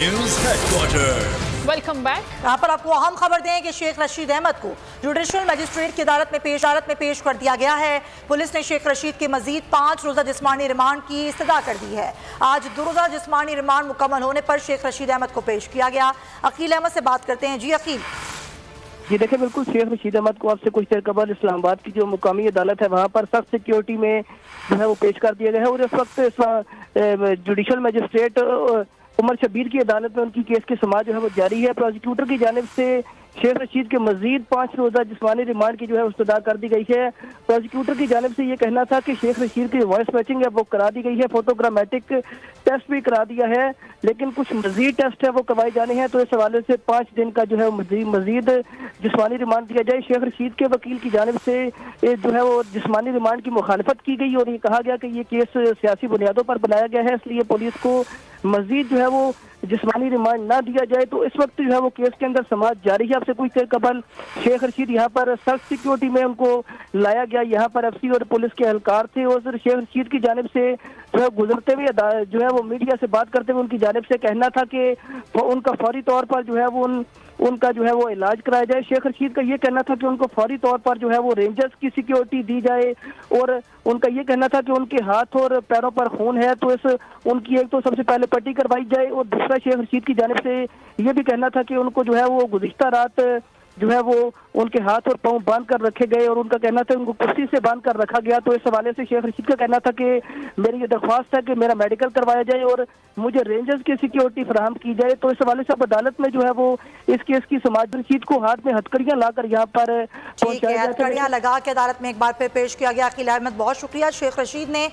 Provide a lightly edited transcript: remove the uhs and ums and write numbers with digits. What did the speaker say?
News headquarters welcome back. یہاں پر آپ کو اہم خبر دیں کہ شیخ رشید احمد کو جوڈیشل مجسٹریٹ کی عدالت میں پیش کر دیا گیا ہے۔ پولیس نے شیخ رشید کے مزید 5 روزہ جسمانی ریمانڈ کی استدعا کر دی ہے۔ آج 2 روزہ جسمانی ریمانڈ مکمل ہونے پر شیخ رشید احمد کو پیش کیا گیا۔ عقیل احمد سے بات کرتے ہیں۔ جی عقیل۔ جی دیکھیں، بالکل شیخ رشید احمد کو اب سے کچھ دیر قبل اسلام آباد کی جو مقامی عدالت ہے وہاں پر سخت سیکیورٹی میں جو ہے وہ پیش کر دیا گیا ہے، اور اس وقت جوڈیشل مجسٹریٹ عمر شبیر کی عدالت میں ان کی کیس کی سماعت جو ہے وہ جاری ہے۔ پروسیکیوٹر کی جانب سے شیخ رشید کے مزید 5 روزہ جسمانی ریمانڈ کی جو ہے استدعا کر دی گئی ہے۔ پروسیکیوٹر کی جانب سے یہ کہنا تھا کہ شیخ رشید کی وائس میچنگ ہے وہ کرا دی گئی ہے، فوٹوگرامیٹک ٹیسٹ بھی کرا دیا ہے، لیکن کچھ مزید ٹیسٹ ہے وہ کروائی جانے ہیں، تو اس حوالے سے 5 دن کا جو ہے مزید جسمانی ریمانڈ دیا جائے۔ شیخ رشید کے وکیل کی جانب سے جو ہے وہ جسمانی ریمانڈ کی مخالفت کی گئی، اور یہ کہا گیا کہ یہ کیس سیاسی بنیادوں پر بنایا گیا ہے، اس لیے پولیس کو مزید جو ہے وہ جسمانی ریمانڈ نہ دیا جائے۔ تو اس وقت جو ہے وہ کیس کے اندر سماعت جاری ہے۔ اب سے کچھ دیر قبل شیخ رشید یہاں پر سخت سیکیورٹی میں ان کو لایا گیا، یہاں پر ایف سی اور پولیس کے اہلکار تھے، اور شیخ رشید کی جانب سے جو ہے گزرتے ہوئے جو ہے وہ میڈیا سے بات کرتے ہوئے ان کی جانب سے کہنا تھا کہ ان کا فوری طور پر جو ہے وہ ان کا جو ہے وہ علاج کرایا جائے۔ شیخ رشید کا یہ کہنا تھا کہ ان کو فوری طور پر جو ہے وہ رینجرز کی سیکیورٹی دی جائے، اور ان کا یہ کہنا تھا کہ ان کے ہاتھ اور پیروں پر خون ہے، تو ان کی ایک تو سب سے پہلے پٹی کروائی جائے، اور دوسرا شیخ رشید کی جانب سے یہ بھی کہنا تھا کہ ان کو جو ہے وہ گزشتہ رات جو ہے وہ ان کے ہاتھ اور پاؤں باندھ کر رکھے گئے، اور ان کا کہنا تھا ان کو کرسی سے باندھ کر رکھا گیا۔ تو اس حوالے سے شیخ رشید کا کہنا تھا کہ میری یہ درخواست ہے کہ میرا میڈیکل کروایا جائے اور مجھے رینجرز کی سیکیورٹی فراہم کی جائے۔ تو اس حوالے سے اب عدالت میں جو ہے وہ اس کیس کی سماعت رشید کو ہاتھ میں ہتھکڑیاں لا کر یہاں پر ہتھکڑیاں لگا کے عدالت میں ایک بار پھر پیش کیا گیا۔ عقیل احمد بہت شکریہ۔ شیخ رشید نے